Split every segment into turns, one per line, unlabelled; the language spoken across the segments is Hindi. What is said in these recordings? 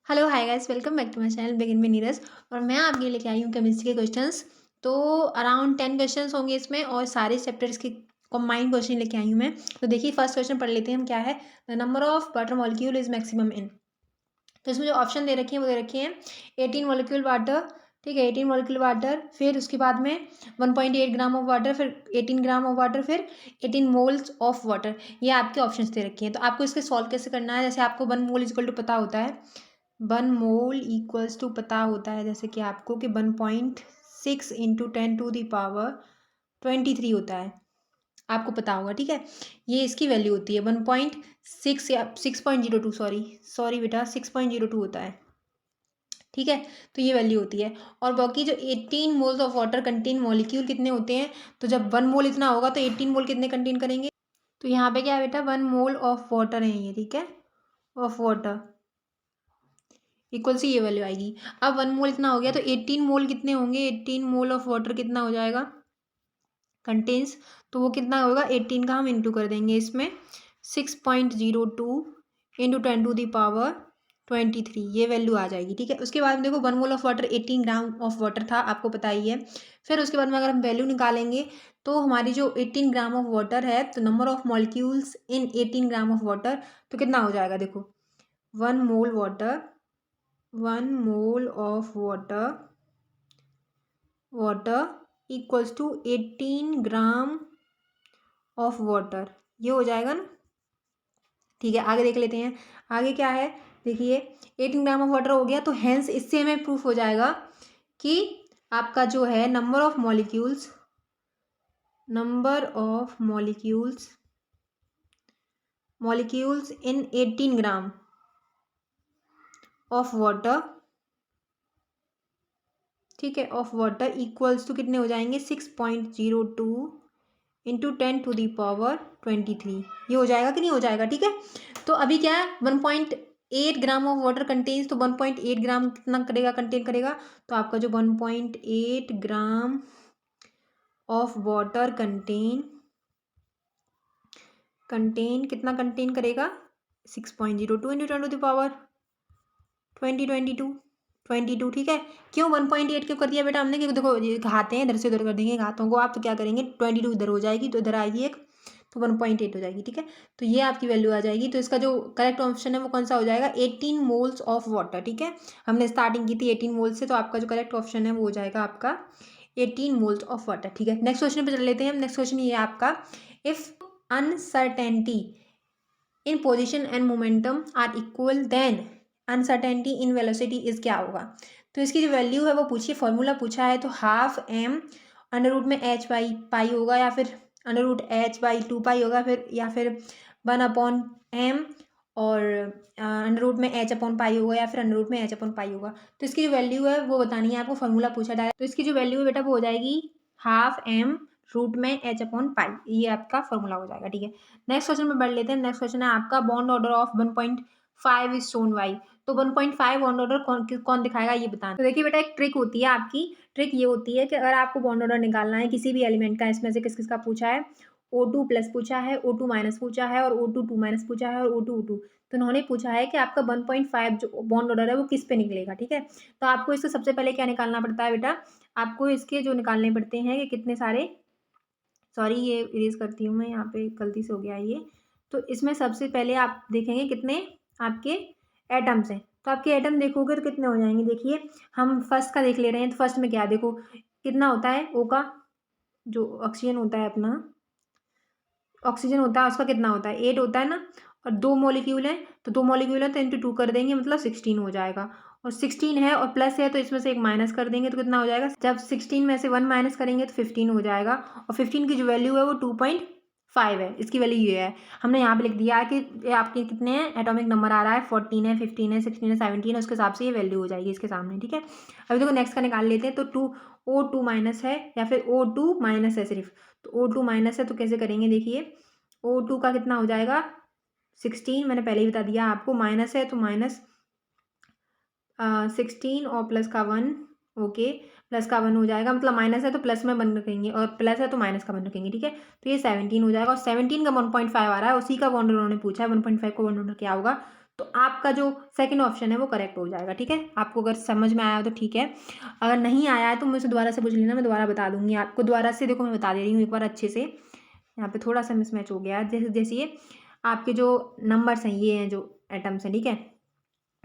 Hello hi guys, welcome back to my channel बिगिन में नीरज। और मैं आपके लिए लेके आई हूँ केमिस्ट्री के क्वेश्चंस। तो अराउंड 10 क्वेश्चंस होंगे इसमें और सारे चैप्टर्स के कंबाइंड क्वेश्चन लेके आई हूँ मैं। तो देखिए फर्स्ट क्वेश्चन पढ़ लेते हैं हम। क्या है? The number of water molecule is maximum in. तो इसमें जो ऑप्शन दे रखे हैं वो दे रखे हैं 18 मॉलिक्यूल वाटर। ठीक है, 18 मॉलिक्यूल वाटर, फिर उसके बाद में 1.8 ग्राम ऑफ वाटर, फिर 18 ग्राम ऑफ वाटर, फिर 18 मोल्स ऑफ वाटर। ये आपके ऑप्शंस दे रखे हैं। तो आपको इसके सॉल्व कैसे करना है? जैसे आपको 1 मोल इक्वल टू पता होता है, 1 मोल इक्वल्स टू पता होता है जैसे कि आपको कि 1.6 इंटू 10⁻23 होता है, आपको पता होगा। ठीक है, ये इसकी वैल्यू होती है 1.6 या 6.02, सॉरी बेटा 6.02 होता है। ठीक है, तो ये वैल्यू होती है। और बाकी जो 18 moles of water contain molecule कितने होते हैं? तो जब 1 मोल इतना होगा तो 18 मोल कितने कंटेन करेंगे? तो यहाँ पे क्या है बेटा, 1 मोल ऑफ वाटर है ये। ठीक है, ऑफ वाटर इक्वल से ये वैल्यू आएगी। अब 1 मोल इतना हो गया तो 18 मोल कितने होंगे? 18 मोल ऑफ वाटर कितना हो जाएगा कंटेन्स? तो वो कितना होगा? 18 का हम इंटू कर देंगे इसमें 6.02 इंटू 10⁻23, ये वैल्यू आ जाएगी। ठीक है, उसके बाद में देखो 1 mole of water 18 gram of water था, आपको पता ही है। फिर उसके बाद में अगर हम वैल्यू निकालेंगे तो हमारी जो 18 ग्राम ऑफ वाटर है, तो number of molecules in 18 gram of water तो कितना हो जाएगा? देखो 1 mole water, 1 mole of water equals to 18 gram of water, ये हो जाएगा ना। ठीक है, आगे देख लेते हैं। आगे क्या है? देखिए 18 ग्राम ऑफ वाटर हो गया, तो हेंस इससे हमें प्रूफ हो जाएगा कि आपका जो है number of molecules in 18 gram of water, ठीक है, ऑफ वाटर इक्वल्स टू कितने हो जाएंगे? 6.02 इंटू 10⁻23, ये हो जाएगा कि नहीं हो जाएगा? ठीक है, तो अभी क्या है, 1.8 ग्राम ऑफ वाटर कंटेन्स, तो 1.8 ग्राम कितना करेगा, कंटेन करेगा? तो आपका जो 1.8 ग्राम ऑफ वाटर कंटेन कितना कंटेन करेगा? 6.02 इंटू 10⁻22। ठीक है, क्यों 1.8 क्यों कर दिया बेटा हमने? क्योंकि देखो ये घाते हैं, इधर से उधर कर देंगे घातों को आप, तो क्या करेंगे 22 इधर हो जाएगी तो इधर आएगी एक, तो 1.8 हो जाएगी। ठीक है, तो ये आपकी वैल्यू आ जाएगी। तो इसका जो करेक्ट ऑप्शन है वो कौन सा हो जाएगा? 18 मोल्स ऑफ वाटर। ठीक है, हमने स्टार्टिंग की थी 18 मोल्स से, तो आपका जो करेक्ट ऑप्शन है वो हो जाएगा आपका 18 मोल्स ऑफ वाटर। ठीक है, नेक्स्ट क्वेश्चन पे चल लेते हैं हम। नेक्स्ट क्वेश्चन ये है आपका, if uncertainty in position and momentum are equal then uncertainty in velocity is क्या होगा? तो इसकी जो वैल्यू है वो पूछिए, फॉर्मूला पूछा है, तो हाफ एम अंडर रूट में एच बाई पाई होगा, या फिर अंडर रूट एच बाई 2 पाई होगा, फिर या फिर 1/m और अंडर रूट में एच अपॉन पाई होगा, या फिर अंडर रूट में एच अपॉन पाई होगा। तो इसकी जो वैल्यू है वो बतानी है आपको, फॉर्मूला पूछा डायरेक्ट। तो इसकी जो वैल्यू है बेटा वो हो जाएगी हाफ एम रूट में एच अपॉन पाई, ये आपका फॉर्मूला हो जाएगा। ठीक है, नेक्स्ट क्वेश्चन में बढ़ लेते हैं। नेक्स्ट क्वेश्चन है आपका, bond order of 1.5 is shown by. तो 1.5 बॉन्ड ऑर्डर कौन दिखाएगा ये बताना। तो देखिए बेटा, एक ट्रिक होती है आपकी। ट्रिक ये होती है कि अगर आपको बॉन्ड ऑर्डर निकालना है किसी भी एलिमेंट का, इसमें से किस किस का पूछा है, O2 प्लस पूछा है, O2 माइनस पूछा है, और O2 2 माइनस पूछा है, और O2 O2, तो उन्होंने पूछा है कि आपका 1.5 जो बॉन्ड ऑर्डर है वो किस पे निकलेगा। ठीक है, तो आपको इससे सबसे पहले क्या निकालना पड़ता है बेटा? आपको इसके जो निकालने पड़ते हैं कि कितने सारे, सॉरी ये इरेज करती हूँ मैं, यहाँ पे गलती से हो गया ये। तो इसमें सबसे पहले आप देखेंगे कितने आपके एटम्स हैं। तो आपके एटम देखोगे तो कितने हो जाएंगे? देखिए हम फर्स्ट का देख ले रहे हैं, तो फर्स्ट में क्या देखो कितना होता है, ओ का जो ऑक्सीजन होता है अपना, ऑक्सीजन होता है उसका कितना होता है? 8 होता है ना। और 2 मॉलिक्यूल है, तो 2 मॉलिक्यूल है तो इंटू 2 कर देंगे, मतलब 16 हो जाएगा। और 16 है और प्लस है तो इसमें से एक माइनस कर देंगे, तो कितना हो जाएगा? जब 16 में से 1 माइनस करेंगे तो 15 हो जाएगा। और 15 की जो वैल्यू है वो 2.5 है, इसकी वैल्यू ये है। हमने यहाँ पे लिख दिया है कि आपके कितने हैं एटॉमिक नंबर आ रहा है, 14 है, 15 है, 16 है, 17 है, उसके हिसाब से ये वैल्यू हो जाएगी इसके सामने। ठीक है, अभी देखो नेक्स्ट का निकाल लेते हैं। तो O2 माइनस है, या फिर O2 माइनस है सिर्फ, तो O2 माइनस है तो कैसे करेंगे? देखिए O2 का कितना हो जाएगा? 16, मैंने पहले ही बता दिया आपको, माइनस है तो माइनस 16 और प्लस का 1, ओके, प्लस का 1 हो जाएगा, मतलब माइनस है तो प्लस में 1 रखेंगे और प्लस है तो माइनस का 1 रखेंगे। ठीक है, तो ये 17 हो जाएगा। और 17 का 1.5 आ रहा है, उसी का बॉन्ड उन्होंने पूछा है, 1.5 का बॉन्ड क्या होगा? तो आपका जो सेकंड ऑप्शन है वो करेक्ट हो जाएगा। ठीक है, आपको अगर समझ में आया हो तो ठीक है, अगर नहीं आया है तो मुझसे दोबारा से पूछ लेना, मैं दोबारा बता दूंगी आपको। दोबारा से देखो, मैं बता दे रही हूँ एक बार अच्छे से। यहाँ पे थोड़ा सा मिसमैच हो गया, जैसे जैसे ये आपके जो नंबर्स हैं, ये हैं जो एटम्स हैं, ठीक है,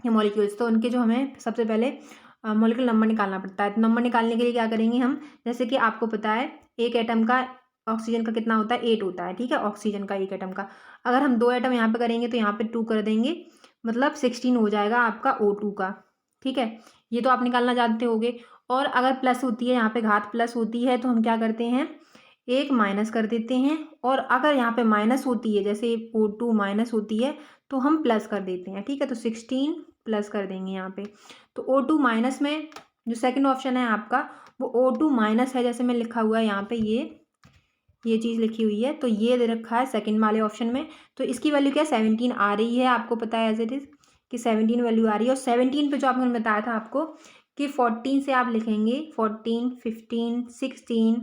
ये मॉलिक्यूल्स, तो उनके जो हमें सबसे पहले मॉलिक्यूल नंबर निकालना पड़ता है। तो नंबर निकालने के लिए क्या करेंगे हम, जैसे कि आपको पता है एक एटम का ऑक्सीजन का कितना होता है, 8 होता है। ठीक है, ऑक्सीजन का एक एटम का, अगर हम 2 एटम यहाँ पे करेंगे तो यहाँ पे 2 कर देंगे, मतलब 16 हो जाएगा आपका O2 का। ठीक है, ये तो आप निकालना जानते होगे। और अगर प्लस होती है, यहाँ पे घात प्लस होती है, तो हम क्या करते हैं, एक माइनस कर देते हैं। और अगर यहाँ पे माइनस होती है, जैसे O2 माइनस होती है, तो हम प्लस कर देते हैं। ठीक है, तो 16 प्लस कर देंगे यहाँ पे। तो O2 माइनस में जो सेकंड ऑप्शन है आपका, वो O2 माइनस है, जैसे मैं लिखा हुआ है यहाँ पे, ये चीज़ लिखी हुई है, तो ये दे रखा है सेकंड वाले ऑप्शन में। तो इसकी वैल्यू क्या है, 17 आ रही है, आपको पता है एज इट इज़ कि 17 वैल्यू आ रही है। और 17 पे जो आपने बताया था आपको कि 14 से आप लिखेंगे 14, 15, 16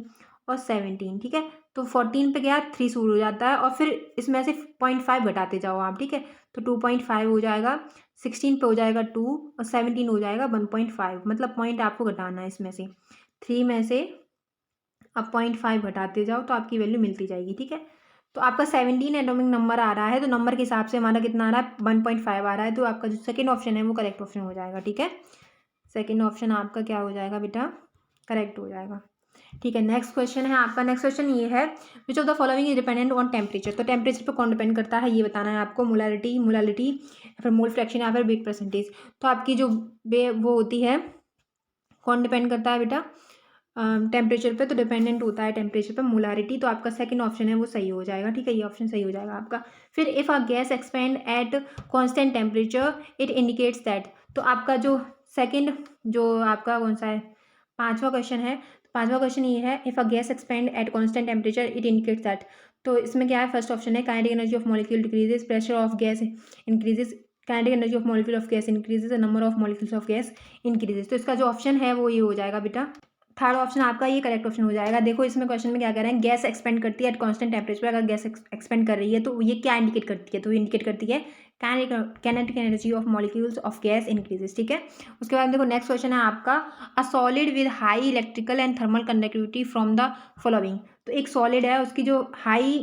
और 17। ठीक है, तो 14 पे क्या 3 शुरू हो जाता है, और फिर इसमें से 0.5 घटाते जाओ आप। ठीक है, तो 2.5 हो जाएगा, 16 पे हो जाएगा 2 और 17 हो जाएगा 1.5, मतलब पॉइंट आपको घटाना है इसमें से, 3 में से अब 0.5 घटाते जाओ तो आपकी वैल्यू मिलती जाएगी। ठीक है, तो आपका 17 एटॉमिक नंबर आ रहा है, तो नंबर के हिसाब से हमारा कितना आ रहा है, 1.5 आ रहा है, तो आपका जो सेकंड ऑप्शन है वो करेक्ट ऑप्शन हो जाएगा। ठीक है, सेकंड ऑप्शन आपका क्या हो जाएगा बेटा, करेक्ट हो जाएगा। ठीक है, नेक्स्ट क्वेश्चन है आपका। नेक्स्ट क्वेश्चन ये है, which of the following is dependent on temperature. तो टेम्परेचर पर कौन डिपेंड करता है, ये बताना है आपको। मोलारिटी, मोलालिटी, या फिर मोल फ्रैक्शन, या फिर वेट परसेंटेज। तो आपकी जो वो होती है, कौन डिपेंड करता है बेटा, टेम्परेचर पे, तो डिपेंडेंट होता है टेम्परेचर पे मोलारिटी। तो आपका सेकंड ऑप्शन है वो सही हो जाएगा। ठीक है, ये ऑप्शन सही हो जाएगा आपका। फिर if a gas expand at constant temperature it indicates that. तो आपका जो सेकंड, जो आपका कौन सा है, पांचवा क्वेश्चन है। तो पांचवा क्वेश्चन ये है, if a gas expand at constant temperature it indicates that. तो इसमें क्या है, फर्स्ट ऑप्शन है, kinetic energy of molecule decreases, pressure of gas increases, kinetic energy of molecule of gas increases, number of molecules of gas increases. तो इसका जो ऑप्शन है वो ये हो जाएगा बेटा, थर्ड ऑप्शन आपका ये करेक्ट ऑप्शन हो जाएगा। देखो इसमें क्वेश्चन में क्या कह रहे हैं, गैस एक्सपेंड करती है एट कांस्टेंट टेम्परेचर। अगर गैस एक्सपेंड कर रही है तो ये क्या इंडिकेट करती है, तो ये इंडिकेट करती है kinetic energy of molecules of gas increases. ठीक है, उसके बाद देखो नेक्स्ट क्वेश्चन है आपका, a solid with high electrical and thermal conductivity from the following. तो एक सॉलिड है, उसकी जो हाई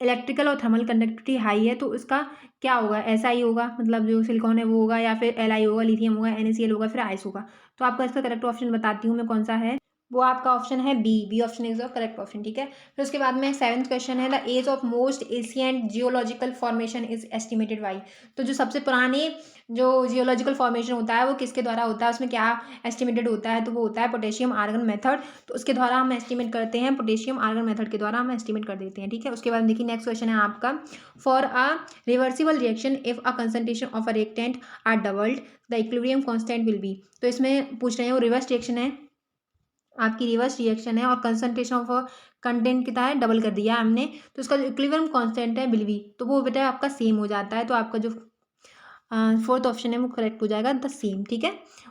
इलेक्ट्रिकल और थर्मल कंडक्टिविटी हाई है, तो इसका क्या होगा, SI होगा, मतलब जो सिलिकॉन है वो होगा, या फिर Li होगा, लिथियम होगा, NaCl होगा, फिर आइस होगा। तो आपका इसका करेक्ट ऑप्शन बताती हूँ मैं कौन सा है, वो आपका ऑप्शन है B option is the correct option. ठीक है, फिर उसके बाद में सेवंथ क्वेश्चन है, the age of most ancient geological formation is estimated by. तो जो सबसे पुराने जो जियोलॉजिकल फॉर्मेशन होता है वो किसके द्वारा होता है, उसमें क्या एस्टिमेटेड होता है, तो वो होता है पोटेशियम आर्गन मेथड। तो उसके द्वारा हम एस्टिमेट करते हैं, पोटेशियम आर्गन मेथड के द्वारा हम एस्टिमेट कर देते हैं। ठीक है, उसके बाद देखिए नेक्स्ट क्वेश्चन है आपका, for a reversible reaction if a concentration of a reactant are doubled the equilibrium constant will be. तो इसमें पूछ रहे हैं वो रिवर्स रिएक्शन है, आपकी रिवर्स रिएक्शन है, और कंसंट्रेशन ऑफ कंटेंट कितना है, डबल कर दिया हमने, तो उसका जो इक्विलिब्रियम कांस्टेंट है विल बी, तो वो बेटा आपका सेम हो जाता है। तो आपका जो फोर्थ ऑप्शन है वो करेक्ट हो जाएगा, द सेम। ठीक है,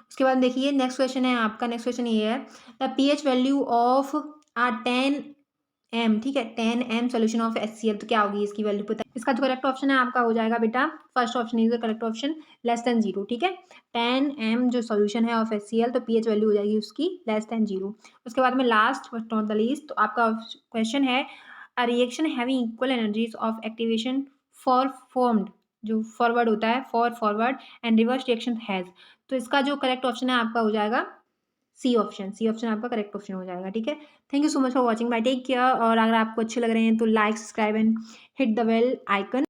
उसके बाद देखिए नेक्स्ट क्वेश्चन है आपका। नेक्स्ट क्वेश्चन ये है, the pH value of a 10m। ठीक है, 10m सोल्यूशन ऑफ HCl। तो क्या होगी इसकी वैल्यू, पता है। इसका जो करेक्ट ऑप्शन है आपका हो जाएगा बेटा, first option is the correct option, less than 0। ठीक है, 10m जो सोल्यूशन है ऑफ HCl, तो pH वैल्यू हो जाएगी उसकी लेस देन 0। उसके बाद में last but not the least, तो आपका क्वेश्चन है, a reaction having equal energies of activation for formed, जो फॉरवर्ड होता है for forward and reverse reaction has. तो इसका जो करेक्ट ऑप्शन है आपका हो जाएगा सी ऑप्शन। सी ऑप्शन आपका करेक्ट ऑप्शन हो जाएगा। ठीक है, thank you so much for watching, bye, take care. और अगर आपको अच्छे लग रहे हैं तो like, subscribe and hit the bell icon.